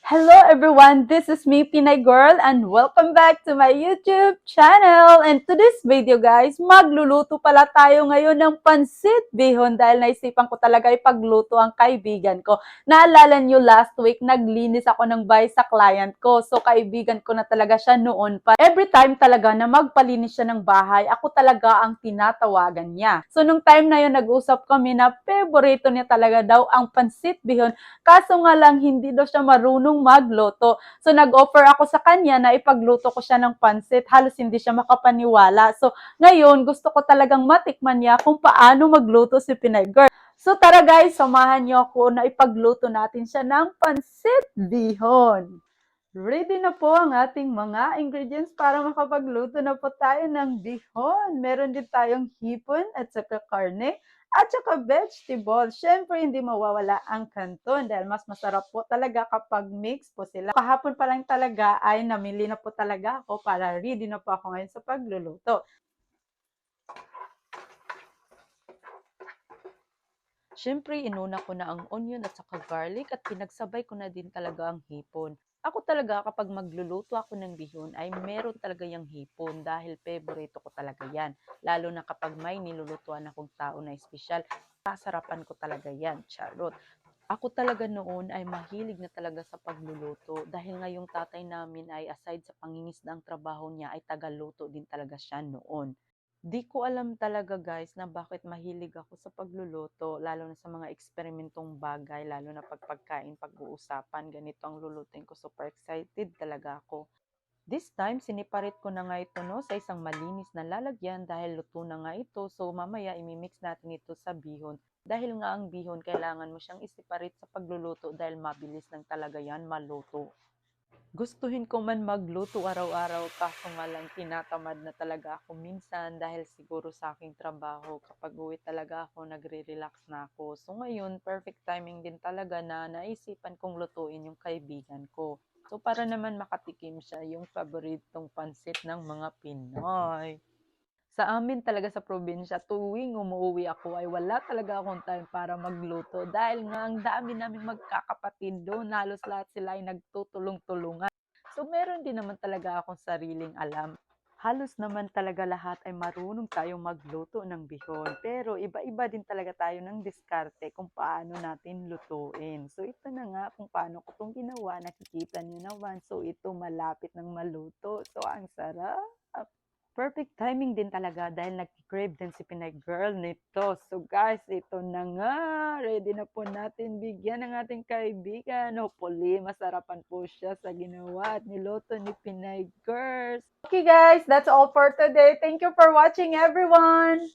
Hello everyone, this is me, Pinay Girl, and welcome back to my YouTube channel. And to this video guys, magluluto pala tayo ngayon ng pansit bihon dahil naisipan ko talaga ipagluto ang kaibigan ko. Naalala nyo last week, naglinis ako ng bahay sa client ko. So kaibigan ko na talaga siya noon pa. Every time talaga na magpalinis siya ng bahay, ako talaga ang tinatawagan niya. So nung time na yun, nag-usap kami na favorito niya talaga daw ang pansit bihon. Kaso nga lang, hindi daw siya marunong magluto. So, nag-offer ako sa kanya na ipagluto ko siya ng pansit. Halos hindi siya makapaniwala. So, ngayon, gusto ko talagang matikman niya kung paano magluto si Pinay Girl. So, tara guys, samahan niyo ako na ipagluto natin siya ng pansit bihon. Ready na po ang ating mga ingredients para makapagluto na po tayo ng bihon. Meron din tayong hipon at saka karne at saka vegetable. Siyempre, hindi mawawala ang kanton dahil mas masarap po talaga kapag mix po sila. Kahapon pa lang talaga ay namili na po talaga ako para ready na po ako ngayon sa pagluluto. Siyempre, inuna ko na ang onion at saka garlic at pinagsabay ko na din talaga ang hipon. Ako talaga kapag magluluto ako ng bihon ay meron talaga yung hipon dahil favorito ko talaga yan. Lalo na kapag may nilulutuan akong tao na espesyal, sasarapan ko talaga yan. Charot. Ako talaga noon ay mahilig na talaga sa pagluluto dahil nga yung tatay namin ay aside sa pangingisda ang trabaho niya ay tagaluto din talaga siya noon. Di ko alam talaga guys na bakit mahilig ako sa pagluluto, lalo na sa mga eksperimentong bagay, lalo na pag pagkain, pag-uusapan, ganito ang lulutuin ko. Super excited talaga ako. This time, siniparit ko na nga ito no, sa isang malinis na lalagyan dahil luto na nga ito. So mamaya imimix natin ito sa bihon. Dahil nga ang bihon, kailangan mo siyang isiparit sa pagluluto dahil mabilis lang talaga yan maluto. Gustuhin ko man magluto araw-araw kaso nga lang tinatamad na talaga ako minsan dahil siguro sa aking trabaho. Kapag uwi talaga ako, nagre-relax na ako. So ngayon, perfect timing din talaga na naisipan kong lutuin yung kaibigan ko. So para naman makatikim siya yung paboritong pansit ng mga Pinoy. Sa amin talaga sa probinsya, tuwing umuwi ako ay wala talaga akong time para magluto dahil nga ang dami naming magkakapatid doon. Halos lahat sila ay nagtutulong-tulungan. So meron din naman talaga akong sariling alam. Halos naman talaga lahat ay marunong tayong magluto ng bihon. Pero iba-iba din talaga tayo ng diskarte kung paano natin lutuin. So ito na nga kung paano ko itong ginawa. Nakikita niyo naman. So ito malapit ng maluto. So ang sarap. Perfect timing din talaga dahil nag-crave din si Pinay Girl nito. So guys, ito na nga. Ready na po natin bigyan ng ating kaibigan. Hopefully, masarapan po siya sa ginawa at niloto ni Pinay Girls. Okay guys, that's all for today. Thank you for watching everyone.